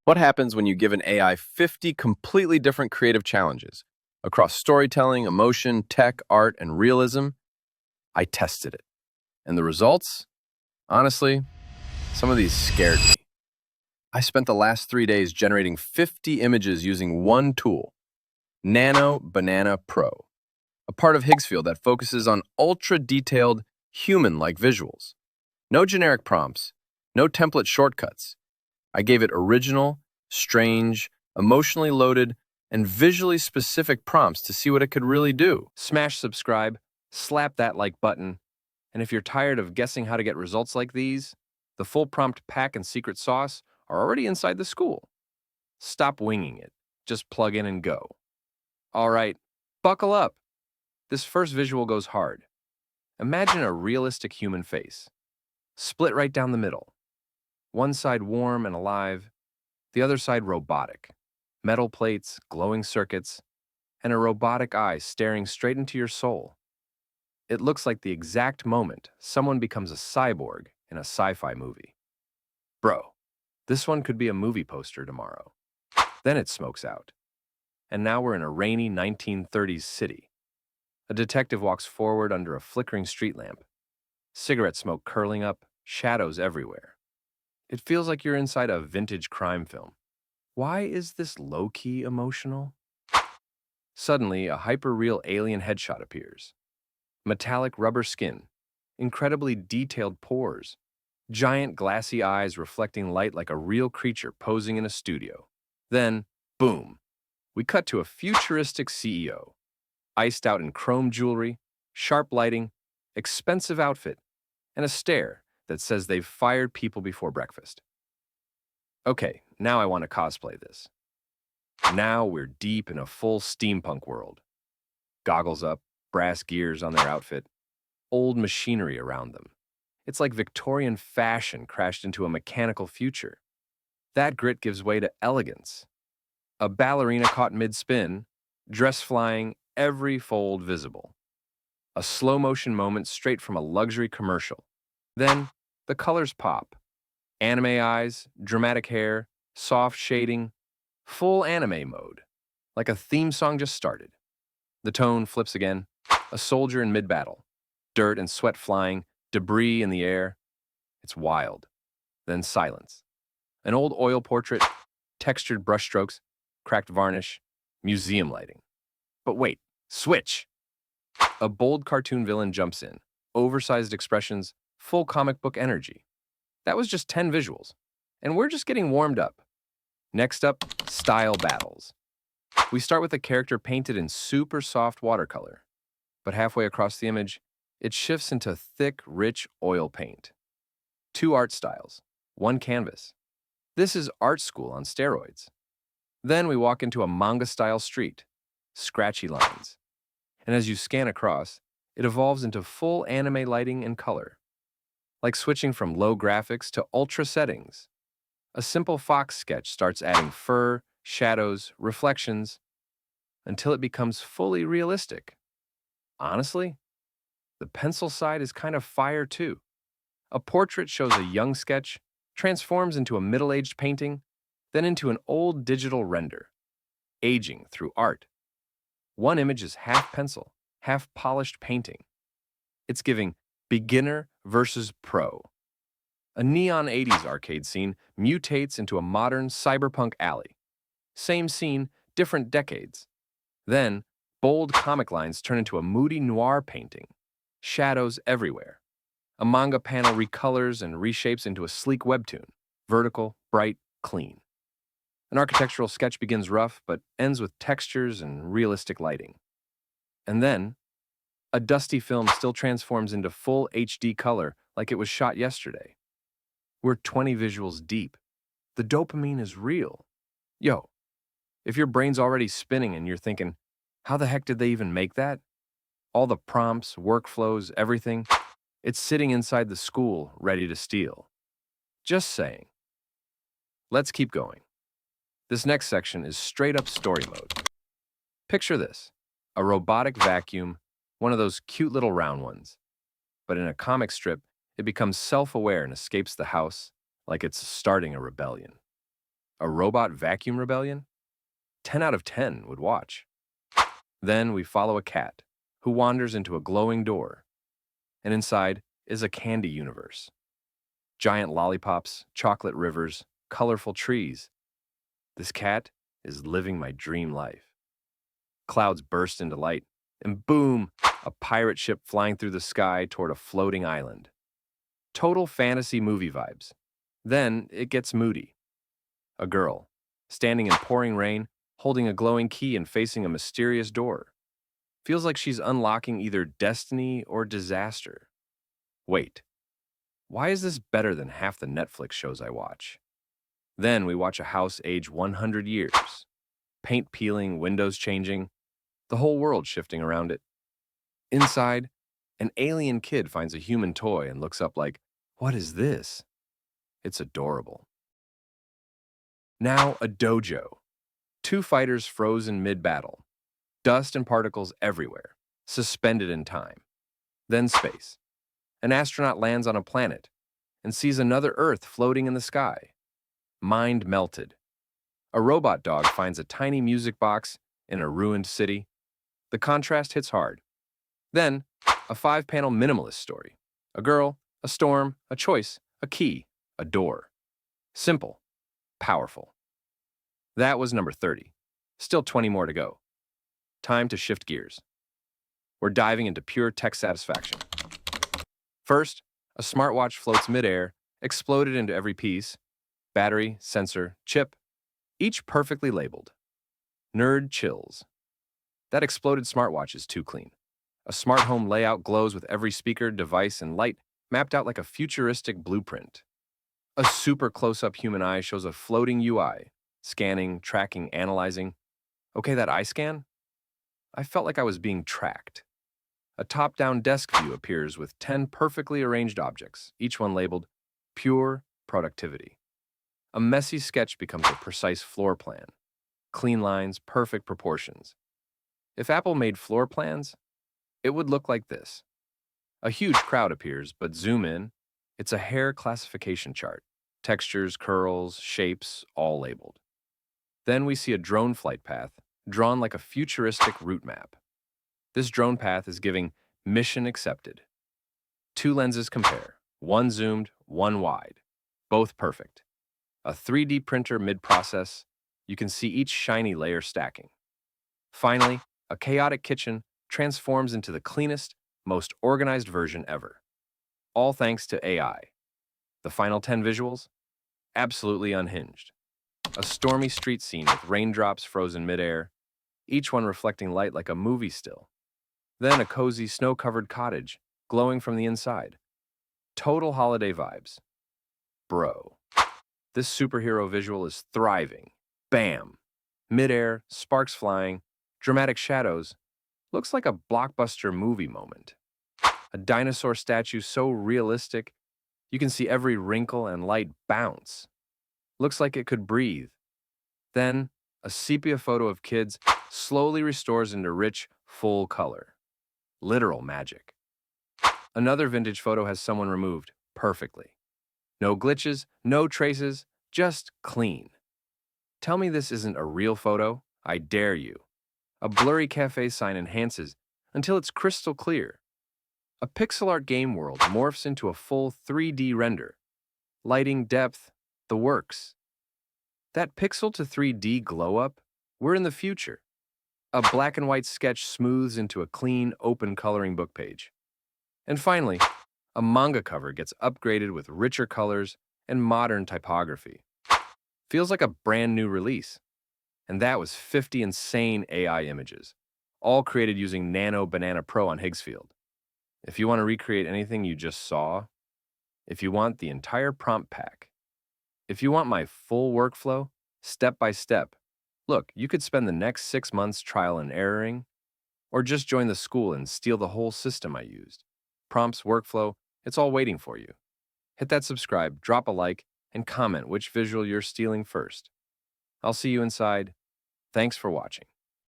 What happens when you give an AI 50 completely different creative challenges across storytelling, emotion, tech, art, and realism? I tested it. And the results? Honestly, some of these scared me. I spent the last 3 days generating 50 images using one tool, Nano Banana Pro, a part of Higgsfield that focuses on ultra-detailed, human-like visuals. No generic prompts, no template shortcuts. I gave it original, strange, emotionally loaded, and visually specific prompts to see what it could really do. Smash subscribe, slap that like button, and if you're tired of guessing how to get results like these, the full prompt pack and secret sauce are already inside the school. Stop winging it. Just plug in and go. All right, buckle up. This first visual goes hard. Imagine a realistic human face, split right down the middle. One side warm and alive, the other side robotic. Metal plates, glowing circuits, and a robotic eye staring straight into your soul. It looks like the exact moment someone becomes a cyborg in a sci-fi movie. Bro, this one could be a movie poster tomorrow. Then it smokes out. And now we're in a rainy 1930s city. A detective walks forward under a flickering street lamp. Cigarette smoke curling up, shadows everywhere. It feels like you're inside a vintage crime film. Why is this low-key emotional? Suddenly, a hyper-real alien headshot appears. Metallic rubber skin, incredibly detailed pores, giant glassy eyes reflecting light like a real creature posing in a studio. Then, boom, we cut to a futuristic CEO, iced out in chrome jewelry, sharp lighting, expensive outfit, and a stare that says they've fired people before breakfast. Okay, now I want to cosplay this. Now we're deep in a full steampunk world. Goggles up, brass gears on their outfit, old machinery around them. It's like Victorian fashion crashed into a mechanical future. That grit gives way to elegance. A ballerina caught mid-spin, dress flying, every fold visible. A slow-motion moment straight from a luxury commercial. Then, the colors pop. Anime eyes, dramatic hair, soft shading, full anime mode. Like a theme song just started. The tone flips again. A soldier in mid-battle. Dirt and sweat flying, debris in the air. It's wild. Then silence. An old oil portrait, textured brushstrokes, cracked varnish, museum lighting. But wait, switch! A bold cartoon villain jumps in. Oversized expressions, full comic book energy. That was just 10 visuals. And we're just getting warmed up. Next up, style battles. We start with a character painted in super soft watercolor. But halfway across the image, it shifts into thick, rich oil paint. Two art styles, one canvas. This is art school on steroids. Then we walk into a manga-style street, scratchy lines. And as you scan across, it evolves into full anime lighting and color. Like switching from low graphics to ultra settings. A simple fox sketch starts adding fur, shadows, reflections, until it becomes fully realistic. Honestly, the pencil side is kind of fire too. A portrait shows a young sketch, transforms into a middle-aged painting, then into an old digital render, aging through art. One image is half pencil, half polished painting. It's giving beginner versus pro. A neon 80s arcade scene mutates into a modern cyberpunk alley. Same scene, different decades. Then, bold comic lines turn into a moody noir painting. Shadows everywhere. A manga panel recolors and reshapes into a sleek webtoon. Vertical, bright, clean. An architectural sketch begins rough, but ends with textures and realistic lighting. And then, a dusty film still transforms into full HD color like it was shot yesterday. We're 20 visuals deep. The dopamine is real. Yo, if your brain's already spinning and you're thinking, how the heck did they even make that? All the prompts, workflows, everything, it's sitting inside the school, ready to steal. Just saying. Let's keep going. This next section is straight up story mode. Picture this, a robotic vacuum, one of those cute little round ones. But in a comic strip, it becomes self-aware and escapes the house like it's starting a rebellion. A robot vacuum rebellion? 10 out of 10 would watch. Then we follow a cat who wanders into a glowing door, and inside is a candy universe. Giant lollipops, chocolate rivers, colorful trees. This cat is living my dream life. Clouds burst into light, and boom, a pirate ship flying through the sky toward a floating island. Total fantasy movie vibes. Then it gets moody. A girl, standing in pouring rain, holding a glowing key and facing a mysterious door. Feels like she's unlocking either destiny or disaster. Wait, why is this better than half the Netflix shows I watch? Then we watch a house age 100 years. Paint peeling, windows changing, the whole world shifting around it. Inside, an alien kid finds a human toy and looks up like, "What is this?" It's adorable. Now a dojo. Two fighters frozen mid-battle. Dust and particles everywhere, suspended in time. Then space. An astronaut lands on a planet and sees another Earth floating in the sky. Mind melted. A robot dog finds a tiny music box in a ruined city. The contrast hits hard. Then, a 5-panel minimalist story. A girl, a storm, a choice, a key, a door. Simple, powerful. That was number 30. Still 20 more to go. Time to shift gears. We're diving into pure tech satisfaction. First, a smartwatch floats midair, exploded into every piece. Battery, sensor, chip, each perfectly labeled. Nerd chills. That exploded smartwatch is too clean. A smart home layout glows with every speaker, device, and light mapped out like a futuristic blueprint. A super close-up human eye shows a floating UI, scanning, tracking, analyzing. Okay, that eye scan? I felt like I was being tracked. A top-down desk view appears with 10 perfectly arranged objects, each one labeled pure productivity. A messy sketch becomes a precise floor plan. Clean lines, perfect proportions. If Apple made floor plans, it would look like this. A huge crowd appears, but zoom in, it's a hair classification chart. Textures, curls, shapes, all labeled. Then we see a drone flight path, drawn like a futuristic route map. This drone path is giving mission accepted. Two lenses compare, one zoomed, one wide, both perfect. A 3D printer mid-process, you can see each shiny layer stacking. Finally, a chaotic kitchen transforms into the cleanest, most organized version ever. All thanks to AI. The final 10 visuals? Absolutely unhinged. A stormy street scene with raindrops frozen midair, each one reflecting light like a movie still. Then a cozy, snow-covered cottage, glowing from the inside. Total holiday vibes. Bro, this superhero visual is thriving. Bam! Midair, sparks flying, dramatic shadows. Looks like a blockbuster movie moment. A dinosaur statue so realistic, you can see every wrinkle and light bounce. Looks like it could breathe. Then, a sepia photo of kids slowly restores into rich, full color. Literal magic. Another vintage photo has someone removed perfectly. No glitches, no traces, just clean. Tell me this isn't a real photo, I dare you. A blurry cafe sign enhances until it's crystal clear. A pixel art game world morphs into a full 3D render. Lighting, depth, the works. That pixel to 3D glow up, we're in the future. A black and white sketch smooths into a clean, open coloring book page. And finally, a manga cover gets upgraded with richer colors and modern typography. Feels like a brand new release. And that was 50 insane AI images, all created using Nano Banana Pro on Higgsfield. If you want to recreate anything you just saw, if you want the entire prompt pack, if you want my full workflow, step by step, look, you could spend the next 6 months trial and erroring, or just join the school and steal the whole system I used. Prompts, workflow, it's all waiting for you. Hit that subscribe, drop a like, and comment which visual you're stealing first. I'll see you inside. Thanks for watching.